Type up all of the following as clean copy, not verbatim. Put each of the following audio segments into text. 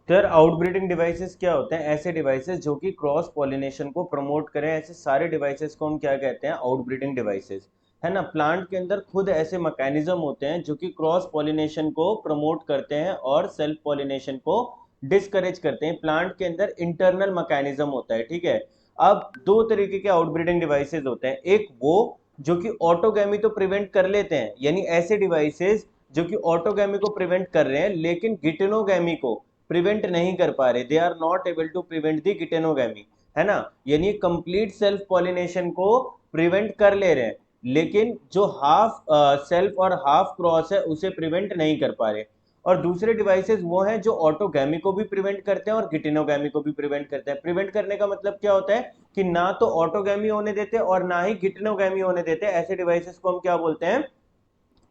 तो यार outbreeding devices क्या होते हैं? ऐसे डिवाइसेस जो कि क्रॉस पॉलिनेशन को प्रमोट करें, ऐसे सारे डिवाइसेस को हम क्या कहते हैं? आउटब्रीडिंग डिवाइसेस, है ना। प्लांट के अंदर खुद ऐसे मैकेनिज्म होते हैं जो कि क्रॉस पॉलिनेशन को प्रमोट करते हैं और सेल्फ पॉलिनेशन को डिस्करेज करते हैं। प्लांट के अंदर इंटरनल मैकेनिज्म होता है, ठीक है। अब दो तरीके के आउटब्रीडिंग डिवाइसेस होते हैं। एक वो जो कि ऑटोगैमी तो प्रिवेंट कर लेते हैं, यानी ऐसे डिवाइसेस जो कि ऑटोगैमी को प्रिवेंट कर रहे हैं लेकिन गिटेनोगैमी को प्रिवेंट नहीं कर पा रहे, they are not able to prevent the geitonogamy, है ना। यानी कंप्लीट सेल्फ पॉलिनेशन को प्रिवेंट कर ले रहे हैं लेकिन जो हाफ सेल्फ और हाफ क्रॉस है उसे प्रिवेंट नहीं कर पा रहे। और दूसरे डिवाइसेस वो हैं जो ऑटोगैमी को भी प्रिवेंट करते हैं और गिटेनोगैमी को भी प्रिवेंट करते हैं। प्रिवेंट करने का मतलब क्या होता है कि ना तो ऑटोगैमी होने देते और ना ही गिटेनोगैमी होने देते। ऐसे डिवाइसेस को हम क्या बोलते हैं?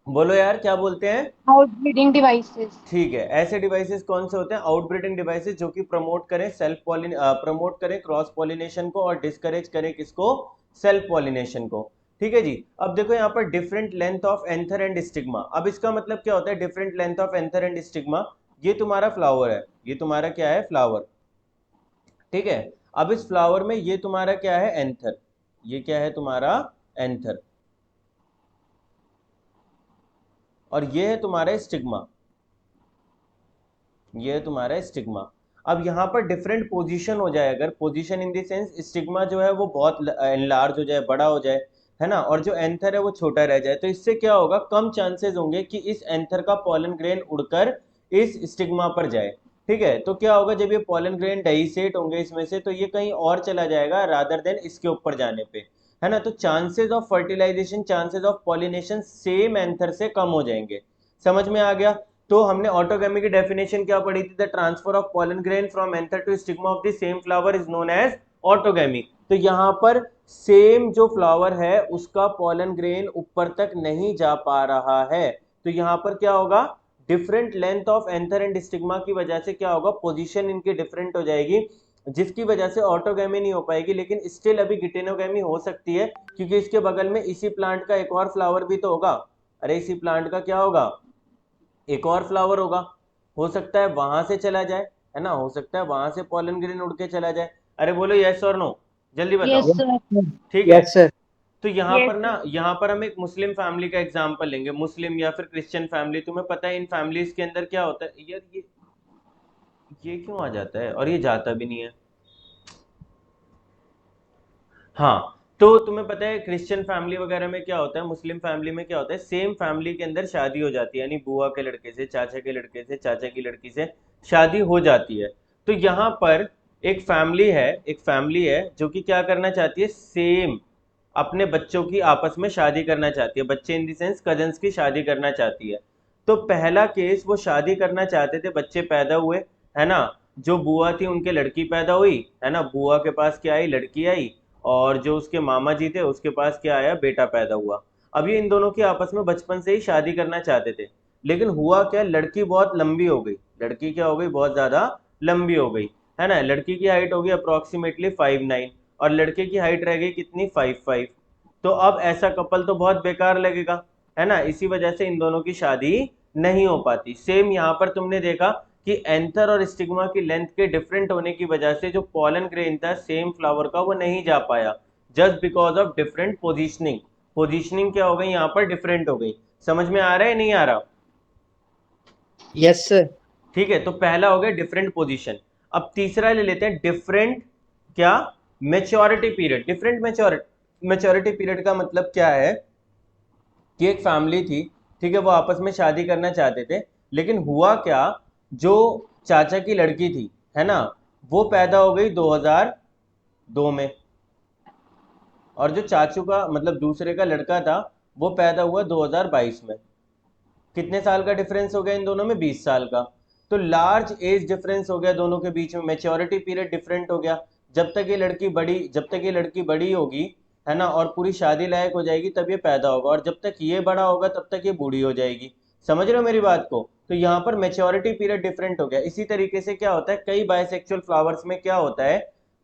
बोलो यार, क्या बोलते हैं? Outbreeding devices. ठीक है, ऐसे डिवाइसेस कौन से होते हैं? आउटब्रीडिंग डिवाइसेस जो कि प्रमोट करें सेल्फ पॉलिन प्रमोट करें क्रॉस पॉलिनेशन को और डिस्करेज करें किसको? सेल्फ पॉलिनेशन को। ठीक है जी। अब देखो यहाँ पर different length of anther and stigma. अब इसका मतलब क्या होता है different length of anther and stigma? ये तुम्हारा फ्लावर है, ये तुम्हारा क्या है? फ्लावर, ठीक है। अब इस फ्लावर में ये तुम्हारा क्या है? एंथर। ये क्या है तुम्हारा? एंथर। और ये है तुम्हारा स्टिग्मा, ये है तुम्हारा स्टिग्मा। अब यहाँ पर डिफरेंट पोजीशन हो जाए, अगर position in the sense stigma जो है वो बहुत लार्ज हो जाए, बड़ा हो जाए, है ना, और जो एंथर है वो छोटा रह जाए, तो इससे क्या होगा? कम चांसेस होंगे कि इस एंथर का पॉलन ग्रेन उड़कर इस स्टिग्मा पर जाए। ठीक है, तो क्या होगा जब ये पॉलन ग्रेन डाइसेट होंगे इसमें से, तो ये कहीं और चला जाएगा रादर देन इसके ऊपर जाने पे, है ना। तो chances of fertilisation, chances of pollination same anther से कम हो जाएंगे। समझ में आ गया? तो हमने ऑटोगैमी की डेफिनेशन क्या पढ़ी थी? The transfer of pollen grain from anther to stigma of the same flower is known as autogamy. तो यहाँ पर सेम जो फ्लावर है उसका पॉलन ग्रेन ऊपर तक नहीं जा पा रहा है, तो यहाँ पर क्या होगा? Different length of anther and stigma की वजह से क्या होगा? पोजीशन इनकी डिफरेंट हो जाएगी, जिसकी वजह से ऑटोगैमी नहीं हो पाएगी, लेकिन स्टिल अभी गिटेनोगैमी हो सकती है, क्योंकि इसके बगल में इसी प्लांट का एक और फ्लावर भी तो होगा। अरे इसी प्लांट का क्या होगा? एक और फ्लावर होगा। हो सकता है वहां से चला जाए, है ना, हो सकता है वहां से पॉलन ग्रेन उड़ के चला जाए। अरे बोलो यस और नो, जल्दी यस बताओ। सर। ठीक है। Yes sir. तो यहाँ यस पर ना, सर। यहाँ पर हम एक मुस्लिम फैमिली का एग्जांपल लेंगे, मुस्लिम या फिर क्रिश्चियन फैमिली। तुम्हें पता है इन फैमिलीज के अंदर क्या होता है यार? ये क्यों आ जाता है और ये जाता भी नहीं है? हाँ, तो तुम्हें पता है क्रिश्चियन फैमिली वगैरह में क्या होता है, मुस्लिम फैमिली में क्या होता है, सेम फैमिली के अंदर शादी हो जाती है, यानी बुआ के लड़के से, चाचा के लड़के से, चाचा की लड़की से शादी हो जाती है। तो यहाँ पर एक फैमिली है जो कि क्या करना चाहती है? सेम अपने बच्चों की आपस में शादी करना चाहती है, बच्चे इन द सेंस कजन्स की शादी करना चाहती है। तो पहला केस, वो शादी करना चाहते थे, बच्चे पैदा हुए, है ना। जो बुआ थी उनके लड़की पैदा हुई, है ना, बुआ के पास क्या आई? लड़की आई। और जो उसके मामा जी थे उसके पास क्या आया? बेटा पैदा हुआ। अब ये इन दोनों की आपस में बचपन से ही शादी करना चाहते थे, लेकिन हुआ क्या? लड़की बहुत लंबी हो गई, लड़की क्या हो गई? बहुत ज्यादा लंबी हो गई, है ना। लड़की की हाइट हो गई अप्रोक्सीमेटली 5'9" और लड़के की हाइट रह गई कितनी? 5'5". तो अब ऐसा कपल तो बहुत बेकार लगेगा, है ना, इसी वजह से इन दोनों की शादी नहीं हो पाती। सेम यहाँ पर तुमने देखा कि एंथर और स्टिग्मा की लेंथ के डिफरेंट होने की वजह से जो पॉलन ग्रेन था सेम फ्लावर का वो नहीं जा पाया, just because of different positioning. Positioning क्या हो गई यहाँ पर? डिफरेंट हो गई। समझ में आ रहा है नहीं आ रहा? Yes sir. ठीक है, तो पहला हो गया डिफरेंट पोजीशन। अब तीसरा ले लेते हैं डिफरेंट क्या? Maturity period. Different maturity, maturity period का मतलब क्या है कि एक फैमिली थी, ठीक है, वो आपस में शादी करना चाहते थे, लेकिन हुआ क्या? जो चाचा की लड़की थी, है ना, वो पैदा हो गई 2002 में, और जो चाचू का मतलब दूसरे का लड़का था वो पैदा हुआ 2022 में। कितने साल का डिफरेंस हो गया इन दोनों में? 20 साल का। तो लार्ज एज डिफरेंस हो गया दोनों के बीच में, मेच्योरिटी पीरियड डिफरेंट हो गया। जब तक ये लड़की बड़ी होगी, है ना, और पूरी शादी लायक हो जाएगी तब ये पैदा होगा, और जब तक ये बड़ा होगा तब तक ये बूढ़ी हो जाएगी। समझ रहे हो मेरी बात को? तो यहाँ पर मेच्योरिटी पीरियड डिफरेंट हो गया। इसी तरीके से क्या होता है, कई बायसेक्सुअल फ्लावर्स में क्या होता है,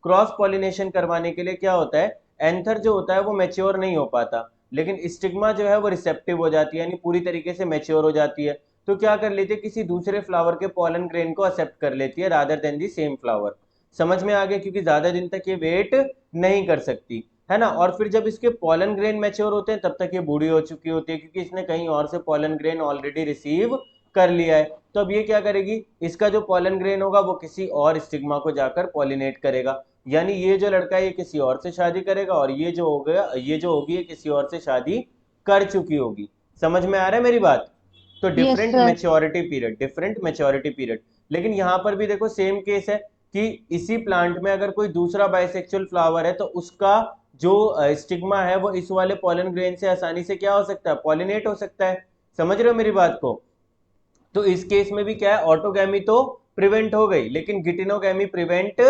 क्रॉस पॉलिनेशन करवाने के लिए क्या होता है, एंथर जो होता है वो मेच्योर नहीं हो पाता, लेकिन स्टिग्मा जो है वो रिसेप्टिव हो जाती है, यानी पूरी तरीके से मेच्योर हो जाती है। तो क्या कर लेती है, किसी दूसरे फ्लावर के पॉलन ग्रेन को एक्सेप्ट कर लेती है rather than the same flower. समझ में आ गया, क्योंकि ज्यादा दिन तक ये वेट नहीं कर सकती है ना। और फिर जब इसके पॉलन ग्रेन मैच्योर होते हैं तब तक ये बूढ़ी हो चुकी होती है, क्योंकि इसने कहीं और से पॉलन ग्रेन ऑलरेडी रिसीव कर लिया है। तो अब ये क्या करेगी, इसका जो पॉलन ग्रेन होगा वो किसी और स्टिग्मा को जाकर पॉलिनेट करेगा, यानी ये जो लड़का है ये किसी और से शादी करेगा, और ये जो हो गया, ये जो होगी ये किसी और से शादी कर चुकी होगी। समझ में आ रहा है मेरी बात? तो Yes, different sir. Maturity period, different maturity period. लेकिन यहाँ पर भी देखो सेम केस है कि इसी प्लांट में अगर कोई दूसरा बाइसेक्सुअल फ्लावर है तो उसका जो स्टिग्मा है वो इस वाले पॉलन ग्रेन से आसानी से क्या हो सकता है, पॉलिनेट हो सकता है। समझ रहे हो मेरी बात को? तो इस केस में भी क्या है, ऑटोगैमी तो प्रिवेंट हो गई लेकिन गिटिनोगैमी प्रिवेंट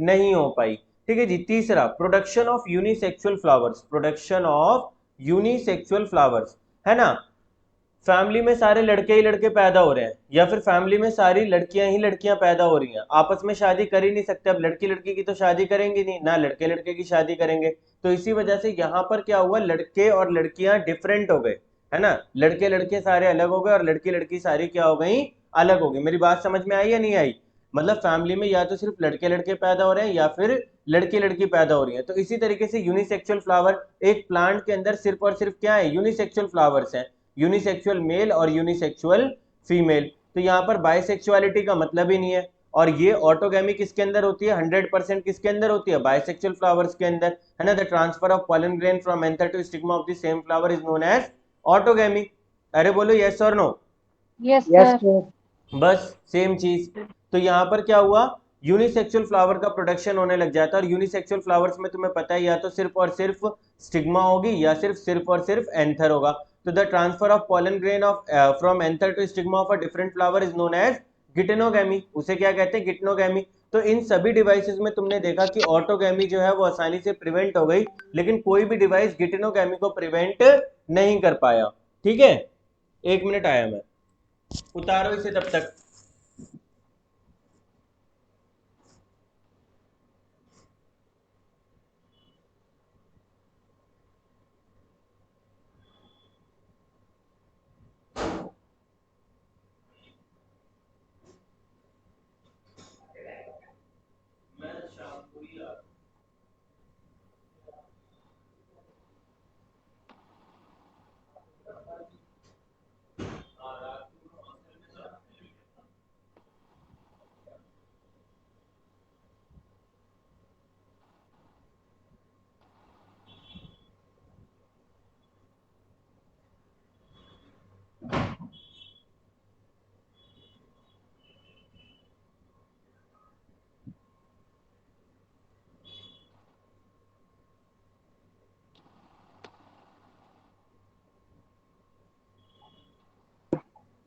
नहीं हो पाई। ठीक है जी। तीसरा, production of unisexual flowers, production of unisexual flowers, है ना। फैमिली में सारे लड़के ही लड़के पैदा हो रहे हैं, या फिर फैमिली में सारी लड़कियां ही लड़कियां पैदा हो रही हैं, आपस में शादी कर ही नहीं सकते। अब लड़की लड़की की तो शादी करेंगे नहीं ना, लड़के लड़के की शादी करेंगे। तो इसी वजह से यहाँ पर क्या हुआ, लड़के और लड़कियां डिफरेंट हो गए, है ना। लड़के लड़के सारे अलग हो गए और लड़की लड़की सारी क्या हो गई, अलग हो गई। मेरी बात समझ में आई या नहीं आई? मतलब फैमिली में या तो सिर्फ लड़के लड़के पैदा हो रहे हैं या फिर लड़की लड़की पैदा हो रही है। तो इसी तरीके से यूनिसेक्सुअल फ्लावर, एक प्लांट के अंदर सिर्फ और सिर्फ क्या है, यूनिसेक्सुअल फ्लावर्स हैं, यूनिसेक्सुअल मेल और यूनिसेक्सुअल फीमेल। तो यहाँ पर बाइसेक्सुअलिटी का मतलब ही नहीं है। और ये ऑटोगैमी किसके अंदर होती है, 100% किसके अंदर होती है, बाइसेक्सुअल फ्लावर्स के अंदर, है ना। The transfer of pollen grain from anther to stigma of the same flower is known as autogamy. अरे बोलो यस और no? Yes, Yes, sir. sir. बस सेम चीज। तो यहाँ पर क्या हुआ, यूनिसेक्सुअल फ्लावर का प्रोडक्शन होने लग जाता है। और यूनिसेक्सुअल फ्लावर्स में तुम्हें पता है या तो सिर्फ और सिर्फ स्टिग्मा होगी या सिर्फ और सिर्फ एंथर होगा। तो the transfer of pollen grain of from anther to stigma of a different flower is known as geitonogamy. उसे क्या कहते हैं, गिटेनोगैमी। तो इन सभी डिवाइसेस में तुमने देखा कि ऑटोगैमी जो है वो आसानी से प्रिवेंट हो गई, लेकिन कोई भी डिवाइस गिटेनोगैमी को प्रिवेंट नहीं कर पाया। ठीक है, 1 मिनट आया मैं, उतारो इसे तब तक।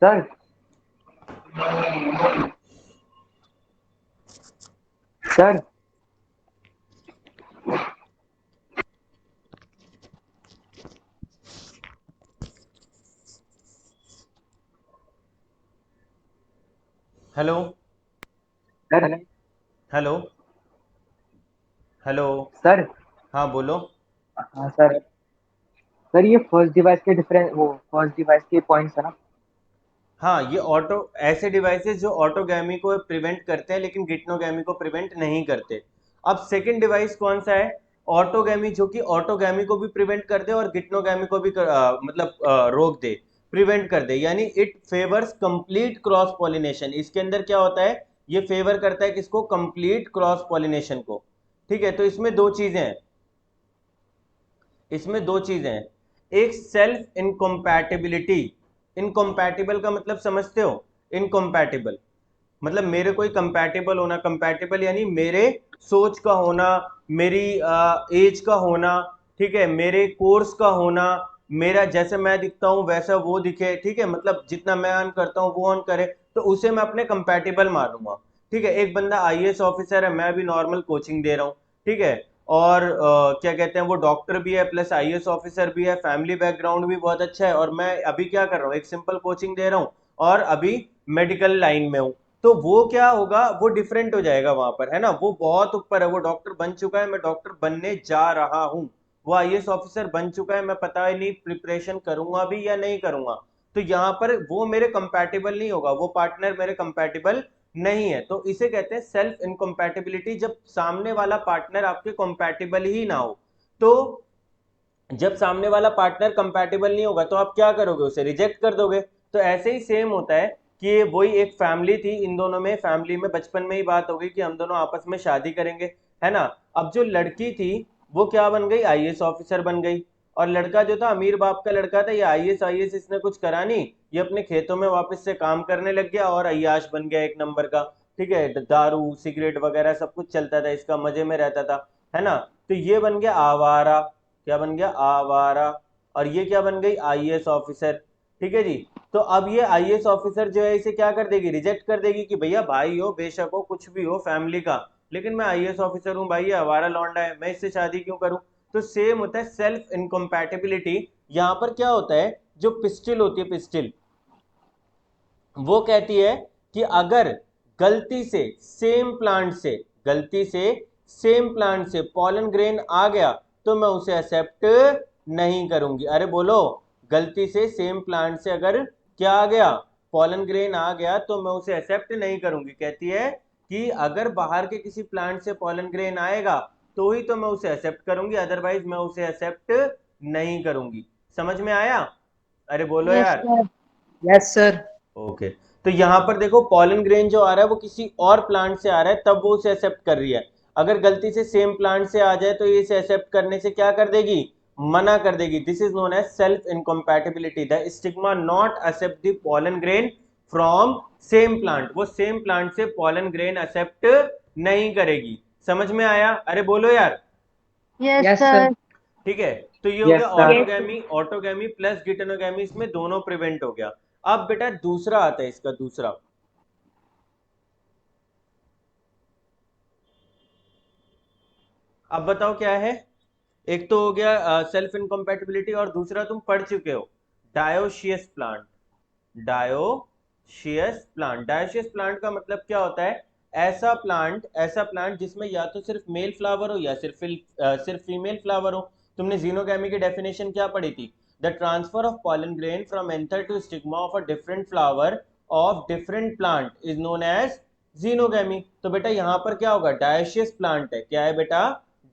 Sir. Sir. Hello Sir. Hello hello. Sir. हाँ बोलो। हाँ सर। सर ये फर्स्ट डिवाइस के डिफरेंस, वो फर्स्ट डिवाइस के पॉइंट्स है ना। हाँ, ये ऑटो, ऐसे डिवाइसेस जो ऑटोगैमी को प्रिवेंट करते हैं लेकिन गिटनोगैमी को प्रिवेंट नहीं करते। अब सेकंड डिवाइस कौन सा है, ऑटोगैमी, जो कि ऑटोगैमी को भी प्रिवेंट कर दे और गिटनोगैमी को भी रोक दे, प्रिवेंट कर दे। यानी it favours complete cross pollination. इसके अंदर क्या होता है, ये फेवर करता है किसको, कंप्लीट क्रॉस पॉलिनेशन को। ठीक है, तो इसमें दो चीजें हैं, इसमें दो चीजें हैं। एक सेल्फ इनकम्पैटिबिलिटी। इनकम्पैटिबल का मतलब समझते हो, इनकम्पैटिबल मतलब मेरे कोई कंपैटिबल होना, कंपैटिबल यानी मेरे सोच का होना, मेरी एज का होना, ठीक है, मेरे कोर्स का होना, मेरा जैसे मैं दिखता हूँ वैसा वो दिखे, ठीक है, मतलब जितना मैं अर्न करता हूँ वो अर्न करे, तो उसे मैं अपने कंपैटिबल मानूंगा। ठीक है, एक बंदा आईएएस ऑफिसर है, मैं अभी नॉर्मल कोचिंग दे रहा हूँ, ठीक है, और क्या कहते हैं, वो डॉक्टर भी है प्लस आईएएस ऑफिसर भी है, फैमिली बैकग्राउंड भी बहुत अच्छा है, और मैं अभी क्या कर रहा हूँ, एक सिंपल कोचिंग दे रहा हूँ और अभी मेडिकल लाइन में हूँ। तो वो क्या होगा, वो डिफरेंट हो जाएगा वहां पर, है ना। वो बहुत ऊपर है, वो डॉक्टर बन चुका है, मैं डॉक्टर बनने जा रहा हूँ। वो आईएएस ऑफिसर बन चुका है, मैं पता ही नहीं प्रिपरेशन करूंगा भी या नहीं करूंगा। तो यहाँ पर वो मेरे कंपैटिबल नहीं होगा, वो पार्टनर मेरे कंपैटिबल नहीं है, तो इसे कहते हैं सेल्फ इनकम्पैटिबिलिटी, जब सामने वाला पार्टनर आपके कंपैटिबल ही ना हो। तो जब सामने वाला पार्टनर कंपैटिबल नहीं होगा तो आप क्या करोगे, उसे रिजेक्ट कर दोगे। तो ऐसे ही सेम होता है कि वही एक फैमिली थी, इन दोनों में फैमिली में बचपन में ही बात हो गई कि हम दोनों आपस में शादी करेंगे, है ना। अब जो लड़की थी वो क्या बन गई, आईएएस ऑफिसर बन गई, और लड़का जो था अमीर बाप का लड़का था, ये आईएएस आईएएस इसने कुछ करा नहीं, ये अपने खेतों में वापस से काम करने लग गया और अय्याश बन गया एक नंबर का। ठीक है, दारू सिगरेट वगैरह सब कुछ चलता था इसका, मजे में रहता था, है ना। तो ये बन गया आवारा, क्या बन गया, आवारा। और ये क्या बन गई, आईएएस ऑफिसर। ठीक है जी। तो अब ये आईएएस ऑफिसर जो है इसे क्या कर देगी, रिजेक्ट कर देगी कि भैया भाई हो बेशक हो कुछ भी हो फैमिली का, लेकिन मैं आईएएस ऑफिसर हूँ भाई, ये आवारा लौंडा है, मैं इससे शादी क्यों करूं। तो सेम होता है सेल्फ इनकम्पैटिबिलिटी। यहाँ पर क्या होता है, जो पिस्टिल होती है, पिस्टिल वो कहती है कि अगर गलती से सेम प्लांट से, गलती से सेम प्लांट से पॉलन ग्रेन आ गया तो मैं उसे एक्सेप्ट नहीं करूंगी। अरे बोलो, गलती से सेम प्लांट से अगर क्या आ गया, पॉलन ग्रेन आ गया तो मैं उसे एक्सेप्ट नहीं करूंगी। कहती है कि अगर बाहर के किसी प्लांट से पॉलन ग्रेन आएगा तो ही तो मैं उसे एक्सेप्ट करूंगी, अदरवाइज मैं उसे एक्सेप्ट नहीं करूंगी। समझ में आया, अरे बोलो Yes, यार। sir. Yes sir. ओके, तो यहाँ पर देखो पॉलन ग्रेन जो आ रहा है वो किसी और प्लांट से आ रहा है, तब वो उसे एक्सेप्ट कर रही है। अगर गलती से सेम प्लांट से आ जाए तो ये इसे एक्सेप्ट करने से क्या कर देगी, मना कर देगी। This is known as self incompatibility, the stigma not accept the pollen grain from same plant, वो सेम प्लांट से पॉलन ग्रेन एक्सेप्ट नहीं करेगी। समझ में आया, अरे बोलो यार। Yes, yes sir. सर। ठीक है, तो ये हो यस गया sir. Autogamy, autogamy plus geitonogamy, इसमें दोनों प्रिवेंट हो गया। अब बेटा दूसरा आता है, इसका दूसरा, अब बताओ क्या है। एक तो हो गया सेल्फ इनकम्पैटिबिलिटी, और दूसरा तुम पढ़ चुके हो, dioecious plant. Dioecious plant, dioecious plant का मतलब क्या होता है, ऐसा प्लांट, ऐसा प्लांट जिसमें या तो सिर्फ मेल फ्लावर हो या सिर्फ फीमेल फ्लावर हो। तुमने जीनोगैमी की डेफिनेशन क्या पढ़ी थी, the transfer of pollen grain from anther to stigma of a different flower of different plant is known as xenogamy. तो बेटा यहाँ पर क्या होगा, डायोशियस प्लांट है, क्या है बेटा,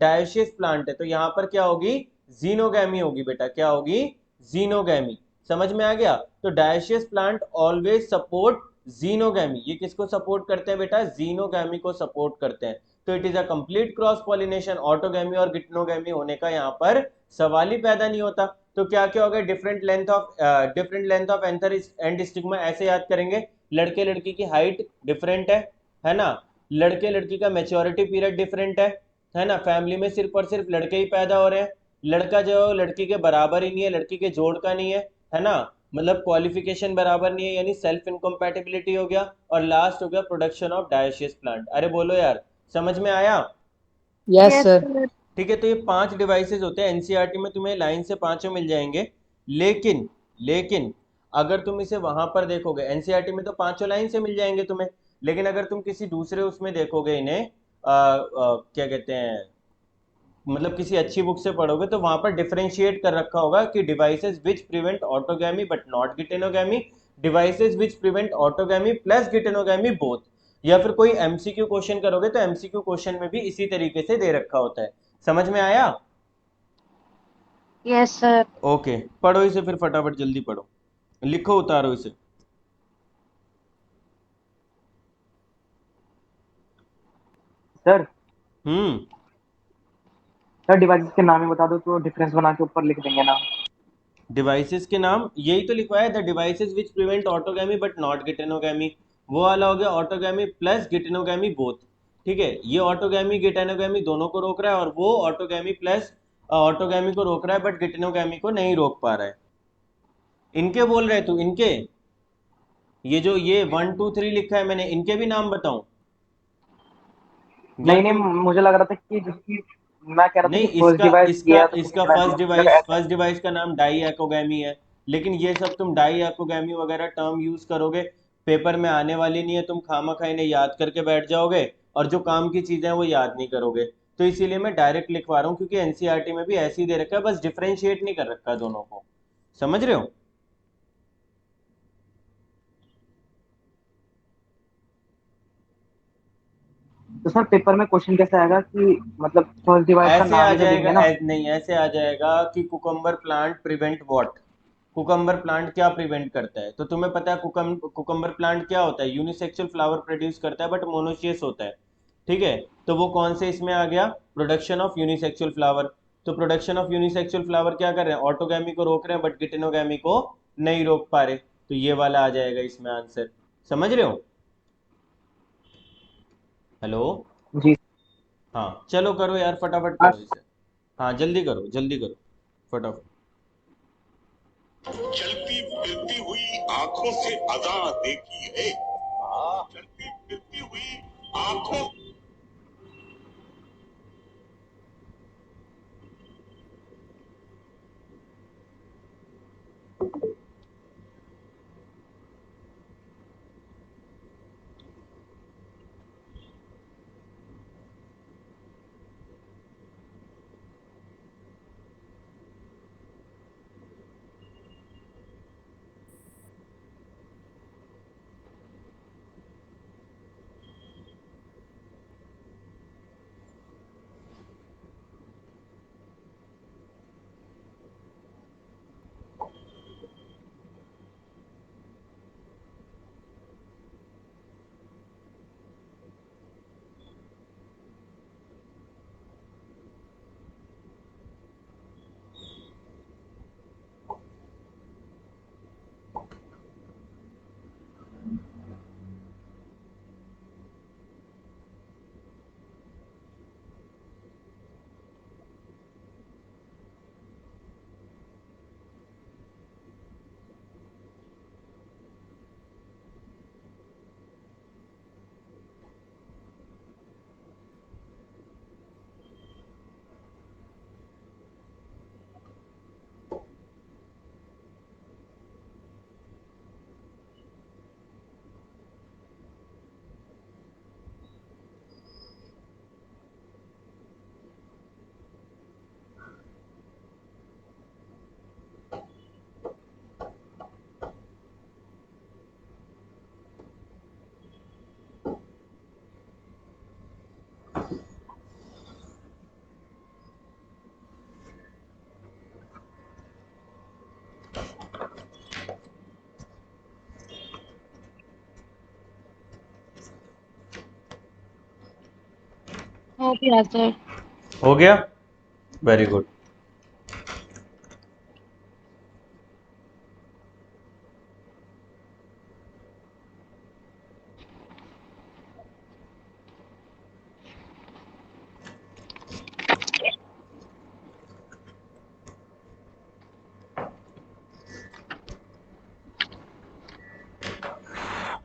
डायोशियस प्लांट है, तो यहाँ पर क्या होगी, जीनोगैमी होगी बेटा, क्या होगी, जीनोगैमी। समझ में आ गया। तो dioecious plant always support xenogamy, ये किसको सपोर्ट करते हैं बेटा, जीनोगैमी को सपोर्ट करते हैं। तो it is a complete cross pollination, autogamy और गिटनोगैमी होने का यहाँ पर सवाल ही पैदा नहीं होता। तो क्या क्या होगा, different length of anther and stigma, ऐसे याद करेंगे, लड़के लड़की की हाइट डिफरेंट है ना, लड़के लड़की का मेच्योरिटी पीरियड डिफरेंट है ना, फैमिली में सिर्फ और सिर्फ लड़के ही पैदा हो रहे हैं, लड़का जो लड़की के बराबर ही नहीं है, लड़की के जोड़ का नहीं है ना, मतलब क्वालिफिकेशन बराबर नहीं है, यानी सेल्फ इनकम्पैटिबिलिटी हो गया। और लास्ट हो गया प्रोडक्शन ऑफ डायोशियस प्लांट। अरे बोलो यार, समझ में आया। Yes Yes, sir. sir. ठीक है, तो ये 5 डिवाइसेस होते हैं, एनसीईआरटी में तुम्हें लाइन से पांचों मिल जाएंगे। लेकिन लेकिन अगर तुम इसे वहां पर देखोगे, एनसीईआरटी में तो पांचों लाइन से मिल जाएंगे तुम्हें, लेकिन अगर तुम किसी दूसरे उसमें देखोगे इन्हें, क्या कहते हैं, मतलब किसी अच्छी बुक से पढ़ोगे तो वहां पर डिफरेंशिएट कर रखा होगा कि devices which prevent autogamy but not geitonogamy, devices which prevent autogamy plus geitonogamy both. या फिर कोई एमसीक्यू क्वेश्चन करोगे तो एमसीक्यू क्वेश्चन में भी इसी तरीके से दे रखा होता है। समझ में आया। Yes, sir. ओके, पढ़ो इसे फिर फटाफट, जल्दी पढ़ो, लिखो उतारो इसे। सर। हम्म, सर डिवाइसेस के नाम ही बता दो तो डिफरेंस बना के ऊपर लिख देंगे ना। डिवाइसेस के नाम यही तो लिखवाया, the devices which prevent autogamy but not geitonogamy, वो वाला हो गया ऑटोगैमी प्लस गिटेनोगैमी बोथ। ठीक है, ये ऑटोगैमी गिटेनोगैमी दोनों को रोक रहा है, और वो ऑटोगैमी प्लस ऑटोगैमी को रोक रहा है बट गिटेनोगैमी को नहीं रोक पा रहा है। इनके बोल रहे तू, इनके, ये जो ये 1 2 3 लिखा है मैंने, इनके भी नाम बताऊं, या नहीं नहीं, तुम, मुझे लग रहा था कि जिसकी, मैं कह रहा था नहीं, कि फर्स्ट डिवाइस इसका ये है तो इसका सेकंड डिवाइस फर्स्ट ये है, मतलब डिवाइस, ऐसा। का नाम डाई एक्ोगैमी है। लेकिन ये सब तुम डाई एक्ोगैमी वगैरह टर्म यूज करोगे, पेपर में आने वाली नहीं है, तुम खामा खा इन्हें याद करके बैठ जाओगे, और जो काम की चीजें हैं वो याद नहीं करोगे। तो इसीलिए मैं डायरेक्ट लिखवा रहा हूँ, क्योंकि एनसीईआरटी में भी ऐसे ही दे रखा है, बस डिफरेंशिएट नहीं कर रखा है दोनों को। समझ रहे हो। तो सर पेपर में क्वेश्चन कैसे आएगा कि मतलब फर्स्ट डिवाइस का ऐसे नाम आ ही तो जाएगा, देंगे ना। नहीं ऐसे आ जाएगा कि cucumber plant prevent what. Cucumber plant क्या प्रिवेंट करता है? तो तुम्हें पता है कुकम्बर प्लांट क्या होता है? यूनिसेक्सुअल फ्लावर प्रोड्यूस करता है बट मोनोशियस होता है। ठीक है, तो वो कौन से इसमें आ गया? Production of unisexual flower. तो प्रोडक्शन ऑफ यूनिसेक्सुअल फ्लावर क्या कर रहे हैं? ऑटोगैमी को रोक रहे हैं बट गिटेनोगैमी को नहीं रोक पा रहे, तो ये वाला आ जाएगा इसमें आंसर। समझ रहे हो? हेलो। जी। हाँ चलो करो यार, फटाफट करो आज इसे। हाँ जल्दी करो, जल्दी करो, फटाफट। चलती फिरती हुई आंखों से अदा देखी है। चलती फिरती हुई आंखों। हो गया सर। हो गया, वेरी गुड।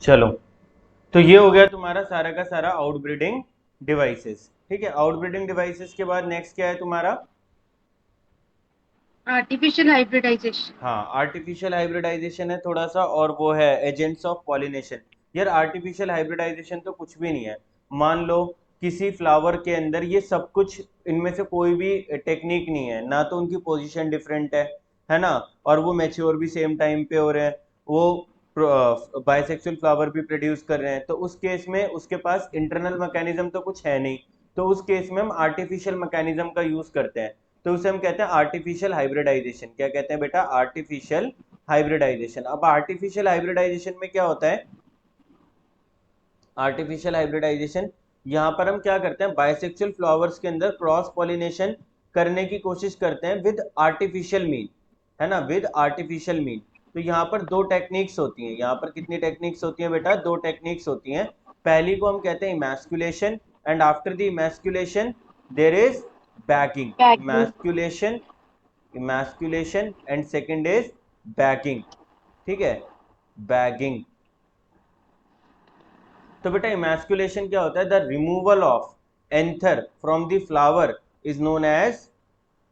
चलो, तो ये हो गया तुम्हारा सारा का सारा आउटब्रीडिंग डिवाइसेस। ठीक है, आउटब्रीडिंग डिवाइसेस के बाद नेक्स्ट क्या है तुम्हारा? Artificial hybridization. हाँ, आर्टिफिशियल हाइब्रिडाइजेशन है थोड़ा सा, और वो है एजेंट्स ऑफ पॉलिनेशन। यार आर्टिफिशियल हाइब्रिडाइजेशन तो कुछ भी नहीं है। मान लो किसी फ्लावर के अंदर ये सब कुछ, इनमें से कोई भी टेक्निक नहीं है, ना तो उनकी पोजीशन डिफरेंट है ना, और वो मैच्योर भी सेम टाइम पे हो रहे हैं, वो बाइसेक्सुअल फ्लावर भी प्रोड्यूस कर रहे हैं, तो उस केस में उसके पास इंटरनल मैकेनिज्म तो कुछ है नहीं। तो उस केस में हम आर्टिफिशियल मैकेनिज्म का यूज करते हैं, तो उसे हम कहते हैं आर्टिफिशियल हाइब्रिडाइजेशन। क्या कहते हैं बेटा? Artificial hybridization. अब आर्टिफिशियल हाइब्रिडाइजेशन में क्या होता है? आर्टिफिशियल हाइब्रिडाइजेशन, यहाँ पर हम क्या करते हैं? बाइसेक्सुअल फ्लावर्स के अंदर क्रॉस पॉलिनेशन करने की कोशिश करते हैं विद आर्टिफिशियल मीन, है ना, विद आर्टिफिशियल मीन। तो यहाँ पर दो टेक्निक्स होती हैं। यहाँ पर कितनी टेक्निक्स होती हैं बेटा? दो टेक्निक्स होती हैं। पहली को हम कहते हैं emasculation, and after the emasculation there is bagging. Bagging. Emasculation, emasculation and second is bagging. ठीक है, बैगिंग। तो बेटा इमैस्कुलेशन क्या होता है? The removal of anther from the flower is known as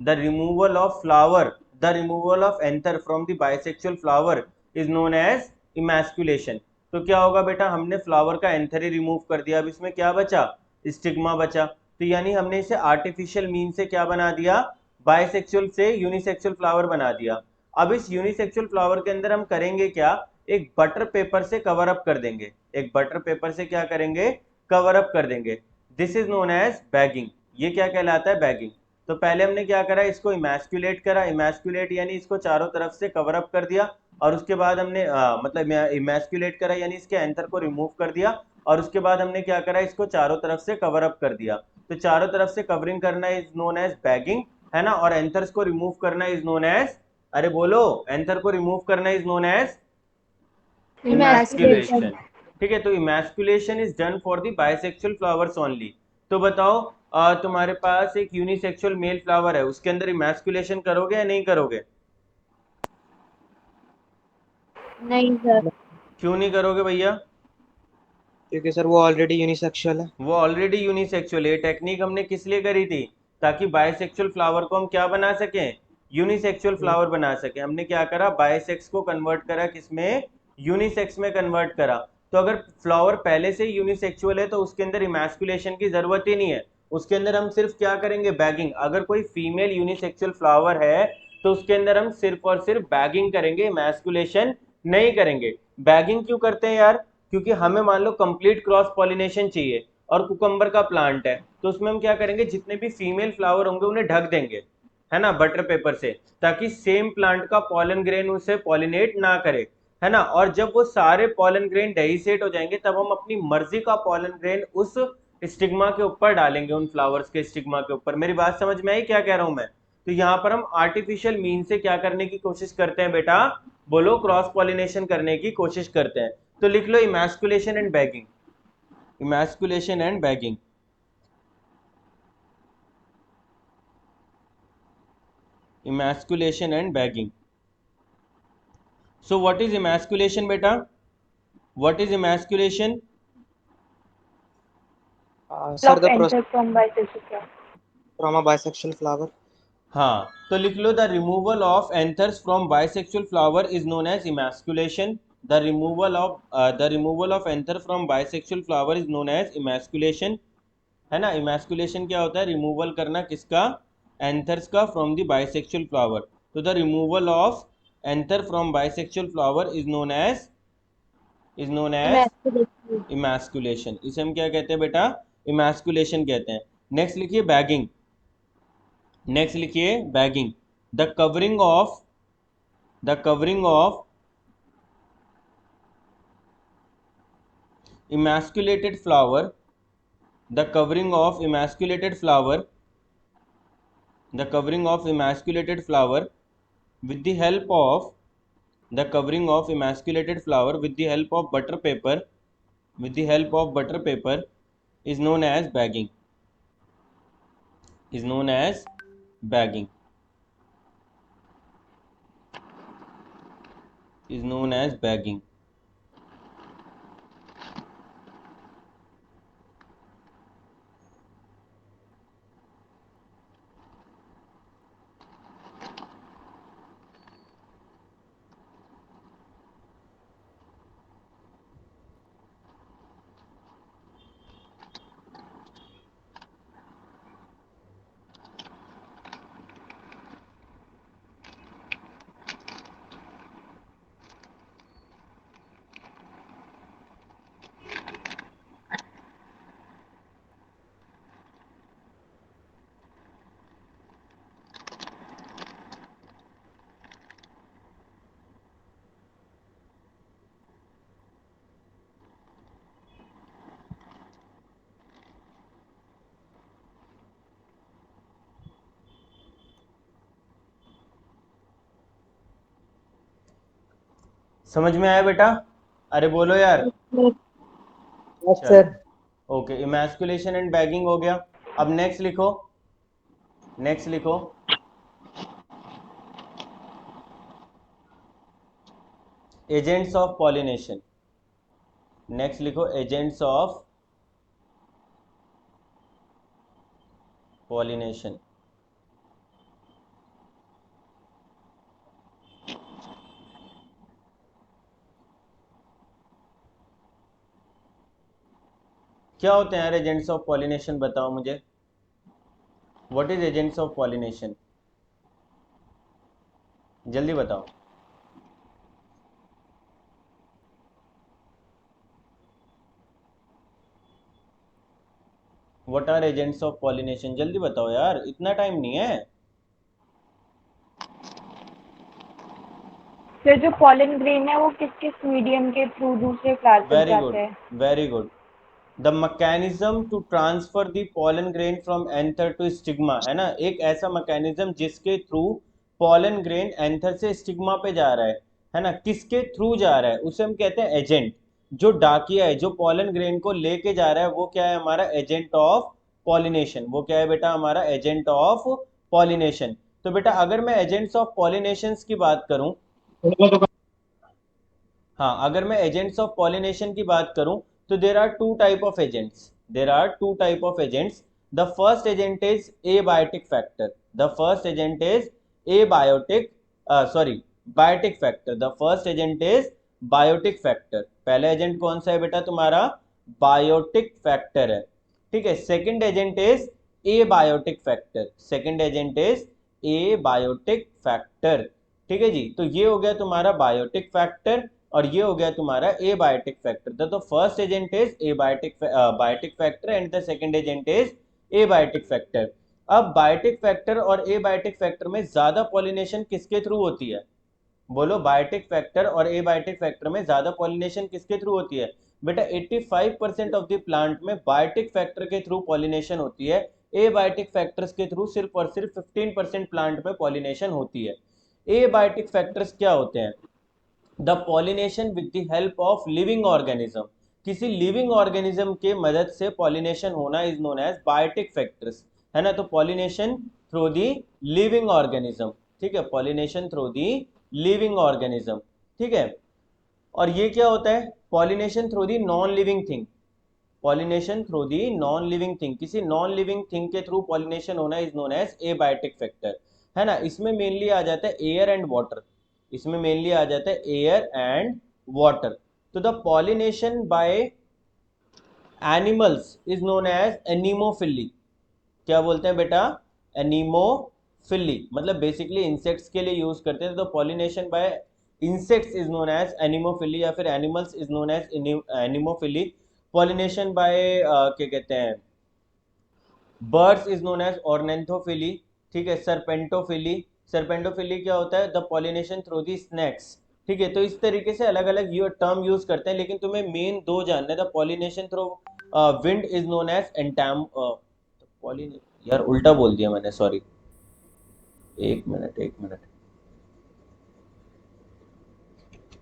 the removal of flower, the removal of anther from the bisexual flower is known as emasculation. तो क्या होगा बेटा? हमने फ्लावर का एंथर ही रिमूव कर दिया, अब इसमें क्या बचा? स्टिग्मा बचा। तो यानी हमने इसे आर्टिफिशियल मीन से क्या बना दिया? बाइसेक्सुअल से यूनिसेक्सुअल फ्लावर बना दिया। अब इस यूनिसेक्सुअल फ्लावर के अंदर हम करेंगे क्या? एक बटर पेपर से कवर अप कर देंगे। एक बटर पेपर से क्या करेंगे? कवर अप कर देंगे। This is known as bagging. ये क्या कहलाता है? बैगिंग। तो पहले हमने क्या करा, इसको इमैस्कुलेट करा। इमैस्कुलेट यानी इसको चारों तरफ से कवर अप कर दिया, और उसके बाद हमने मतलब इमैस्कुलेट करा यानी इसके एंथर को रिमूव कर दिया, और उसके बाद हमने क्या करा, इसको चारों तरफ से कवर अप कर दिया। तो चारों तरफ से कवरिंग करना इज नोन एज बैगिंग, है ना। और एंथर्स को रिमूव करना इज नोन एज, अरे बोलो, एंथर को रिमूव करना is known as Emasculation. Emasculation. ठीक है, तो emasculation is done for the bisexual flowers only. तो बताओ, तुम्हारे पास एक यूनिसेक्सुअल मेल फ्लावर है, उसके अंदर इमैस्कुलेशन करोगे या नहीं करोगे? नहीं सर. क्यों नहीं करोगे भैया? क्योंकि सर वो ऑलरेडी यूनिसेक्सुअल है। वो ऑलरेडी यूनिसेक्सुअल। ये टेक्निक हमने किस लिए करी थी? ताकि बायसेक्सुअल फ्लावर को हम क्या बना सकें? यूनिसेक्सुअल फ्लावर बना सकें। हमने क्या करा, बायसेक्स को कन्वर्ट करा किसमें? यूनिसेक्स में कन्वर्ट करा। तो अगर फ्लावर पहले से यूनिसेक्सुअल है तो उसके अंदर इमैस्कुलेशन की जरूरत ही नहीं है। उसके अंदर हम सिर्फ क्या करेंगे, बैगिंग। अगर कोई फीमेल यूनिसेक्सुअल फ्लावर है तो उसके अंदर हम सिर्फ और सिर्फ बैगिंग करेंगे, इमैस्कुलेशन नहीं करेंगे। बैगिंग क्यों करते हैं यार? क्योंकि हमें मान लो कंप्लीट क्रॉस पॉलिनेशन चाहिए, और कुकम्बर का प्लांट है, तो उसमें हम क्या करेंगे, जितने भी फीमेल फ्लावर होंगे उन्हें ढक देंगे, है ना, बटर पेपर से, ताकि सेम प्लांट का पॉलन ग्रेन उसे पॉलिनेट ना करे, है ना। और जब वो सारे पॉलन ग्रेन डेहिसेट हो जाएंगे तब हम अपनी मर्जी का पॉलन ग्रेन उस स्टिग्मा के ऊपर डालेंगे, उन फ्लावर्स के स्टिग्मा के ऊपर। मेरी बात समझ में आई क्या कह रहा हूं मैं? तो यहाँ पर हम आर्टिफिशियल मीन से क्या करने की कोशिश करते हैं बेटा? बोलो, क्रॉस पॉलिनेशन करने की कोशिश करते हैं। तो लिख लो emasculation and bagging. Emasculation and bagging. Emasculation and bagging. So what is emasculation beta? What is emasculation? Sir the Enter from bisexual flower. From a bisexual flower. हाँ, तो लिख लो, the removal of anthers from bisexual flower is known as emasculation. The removal of anther from bisexual flower is known as emasculation, है ना। Emasculation क्या होता है? Removal करना किसका? एंथर्स का, फ्रॉम द बाइसेक्सुअल फ्लावर। तो the removal of anther from bisexual flower is known as Emasculation. Emasculation. इसे हम क्या कहते हैं बेटा? इमैस्कुलेशन कहते हैं। नेक्स्ट लिखिए बैगिंग। नेक्स्ट लिखिए bagging. The covering of emasculated flower the covering of emasculated flower the covering of emasculated flower with the help of the covering of emasculated flower with the help of butter paper is known as bagging, is known as bagging, is known as bagging। समझ में आया बेटा? अरे बोलो यार। Yes चलो, sir. Okay, emasculation and bagging हो गया। अब नेक्स्ट लिखो, नेक्स्ट लिखो, एजेंट्स ऑफ पॉलिनेशन। नेक्स्ट लिखो, एजेंट्स ऑफ पॉलिनेशन। क्या होते हैं यार एजेंट्स ऑफ पॉलिनेशन? बताओ मुझे, what is agents of pollination? जल्दी बताओ। What are agents of pollination, जल्दी बताओ यार, इतना टाइम नहीं है। फिर जो पॉलन ग्रेन है वो किस किस मीडियम के थ्रू दूसरे फ्लावर तक वेरी गुड, जाते हैं? Very good. The mechanism to transfer the pollen grain from anther to stigma, है ना, एक ऐसा मैकेनिज्म जिसके थ्रू पॉलन ग्रेन एंथर से स्टिग्मा पे जा रहा है ना, किसके थ्रू जा रहा है उसे हम कहते हैं एजेंट। जो डाकिया है जो पॉलन ग्रेन को लेके जा रहा है वो क्या है, हमारा एजेंट ऑफ पॉलिनेशन। वो क्या है बेटा, हमारा एजेंट ऑफ पॉलिनेशन। तो बेटा अगर मैं एजेंट्स ऑफ पॉलिनेशन की बात करूं, हाँ अगर मैं एजेंट्स ऑफ पॉलिनेशन की बात करूं तो there are two type of agents, there are two type of agents. The first agent is abiotic factor, the first agent is abiotic, sorry biotic factor, the first agent is biotic factor. पहला agent कौन सा है बेटा तुम्हारा, biotic factor है, ठीक है। Second agent is abiotic factor, second agent is abiotic factor, ठीक है जी। तो ये हो गया तुम्हारा बायोटिक फैक्टर और ये हो गया तुम्हारा एबायोटिक फैक्टर। तो first agent is abiotic biotic factor and the second agent is abiotic factor. अब बायोटिक फैक्टर और एबायोटिक फैक्टर में ज्यादा पॉलिनेशन किसके थ्रू होती है, बोलो, बायोटिक फैक्टर और एबायोटिक फैक्टर में ज्यादा पॉलिनेशन किसके थ्रू होती है बेटा, 85% ऑफ द प्लांट में बायोटिक फैक्टर के थ्रू पॉलिनेशन होती है, एबायोटिक फैक्टर्स के थ्रू सिर्फ और सिर्फ 15% प्लांट में पॉलिनेशन होती है। एबायोटिक फैक्टर्स क्या होते हैं, the pollination with the help of living organism, किसी लिविंग ऑर्गेनिज्म के मदद से पॉलिनेशन होना is known as biotic factors, है ना। तो pollination through the living organism, ठीक है, pollination through the living organism, ठीक है। और ये क्या होता है, pollination through the non living thing, pollination through the non living thing, किसी नॉन लिविंग थिंग के थ्रू पॉलिनेशन होना is known as abiotic factor, है ना। इसमें मेनली आ जाता है एयर एंड वाटर, इसमें मेनली आ जाता है एयर एंड वाटर। तो the pollination by animals is known as anemophily, क्या बोलते हैं बेटा, एनीमोफिली, मतलब बेसिकली इंसेक्ट्स के लिए यूज करते हैं। तो pollination by insects is known as anemophily या फिर animals is known as anemophily. Pollination by क्या कहते हैं, birds is known as ornithophily, ठीक है। सरपेंटोफिली, सरपेंटोफिली क्या होता है, the pollination through the snakes, ठीक है। तो इस तरीके से अलग अलग टर्म यूज करते हैं, लेकिन तुम्हें मेन दो जानना है। The pollination through wind is known as entom, यार उल्टा बोल दिया मैंने, सॉरी, एक मिनट एक minute.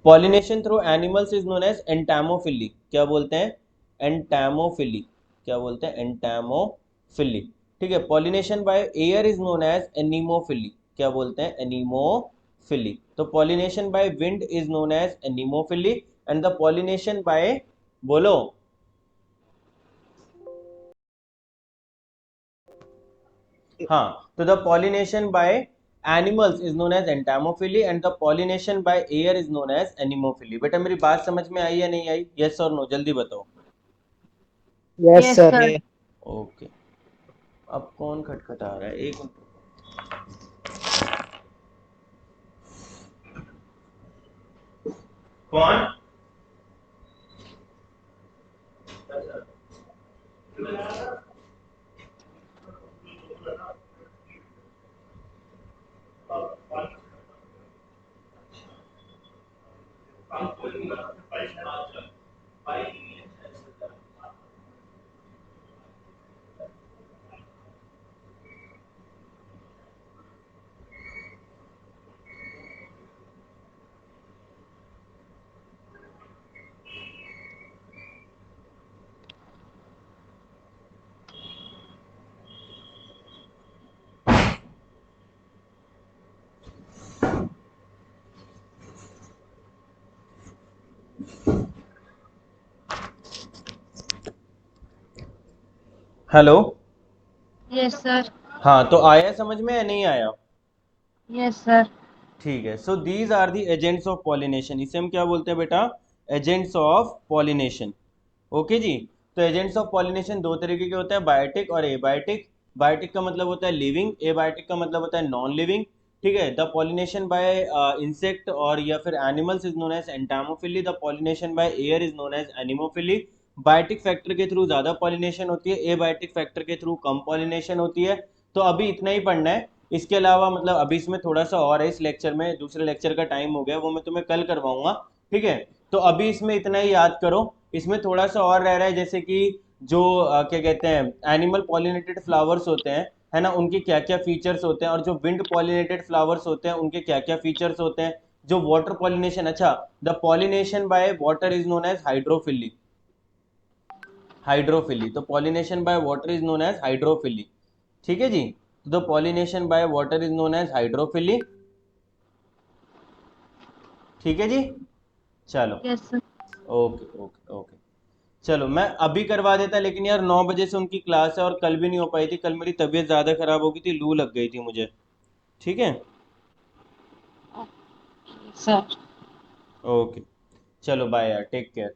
Pollination through animals is known as entomophily, क्या बोलते हैं, एंटामोफिली, क्या बोलते हैं, एंटामोफिली, ठीक है। Pollination by air is known as anemophily, क्या बोलते हैं, एनीमोफिली। तो pollination by wind is known as anemophily and the pollination by, बोलो, हाँ, तो the pollination by animals is known as entomophily and the pollination by air is known as anemophily. बेटा मेरी बात समझ में आई या नहीं आई, यस और नो, जल्दी बताओ। Yes Yes, sir. sir. Okay, अब कौन खटखटा रहा है, एक मिनट, कौन, हेलो, Yes, sir. हाँ तो आया समझ में या नहीं आया, Yes, sir. ठीक है। So these are the agents of pollination, इसे हम क्या बोलते हैं बेटा, एजेंट्स ऑफ पॉलिनेशन, ओके जी। तो एजेंट्स ऑफ पॉलिनेशन दो तरीके के होते हैं, बायोटिक और एबायोटिक। बायोटिक का मतलब होता है लिविंग, एबायोटिक का मतलब होता है नॉन लिविंग, ठीक है। द पॉलिनेशन बाय इंसेक्ट और या फिर animals is known as entomophily, the pollination by air is known as anemophily, biotic factor के थ्रू ज़्यादा पॉलिनेशन होती है, एबायोटिक फैक्टर के थ्रू कम पॉलिनेशन होती है। तो अभी इतना ही पढ़ना है। इसके अलावा मतलब अभी इसमें थोड़ा सा और है इस लेक्चर में, दूसरे लेक्चर का टाइम हो गया, वो मैं तुम्हें कल करवाऊंगा, ठीक है। तो अभी इसमें इतना ही याद करो। इसमें थोड़ा सा और रह रहा है, जैसे कि जो क्या कहते हैं एनिमल पॉलिनेटेड फ्लावर्स होते हैं, है ना, उनके क्या क्या फीचर्स होते हैं, और जो विंड पॉलिनेटेड फ्लावर्स होते हैं उनके क्या क्या फीचर्स होते हैं। जो वाटर पॉलिनेशन, अच्छा, the pollination by water is known as hydrophily. Hydrophily, तो pollination by water is known as hydrophily, ठीक है जी। तो pollination by water is known as hydrophily, ठीक है जी। चलो, yes sir. Okay okay okay. चलो मैं अभी करवा देता, लेकिन यार 9 बजे से उनकी क्लास है और कल भी नहीं हो पाई थी, कल मेरी तबीयत ज़्यादा खराब हो गई थी, लू लग गई थी मुझे, ठीक है। सर ओके, चलो बाय यार, टेक केयर।